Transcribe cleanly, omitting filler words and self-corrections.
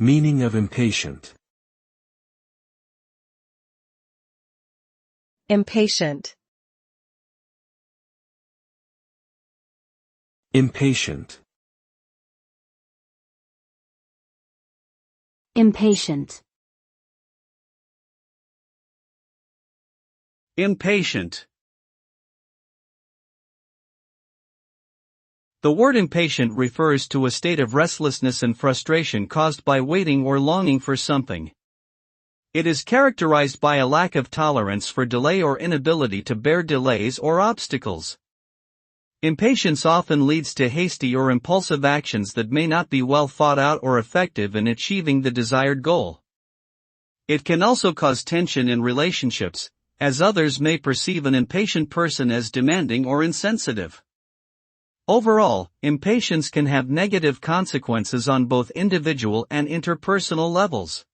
Meaning of impatient. Impatient. Impatient. Impatient. Impatient. The word impatient refers to a state of restlessness and frustration caused by waiting or longing for something. It is characterized by a lack of tolerance for delay or inability to bear delays or obstacles. Impatience often leads to hasty or impulsive actions that may not be well thought out or effective in achieving the desired goal. It can also cause tension in relationships, as others may perceive an impatient person as demanding or insensitive. Overall, impatience can have negative consequences on both individual and interpersonal levels.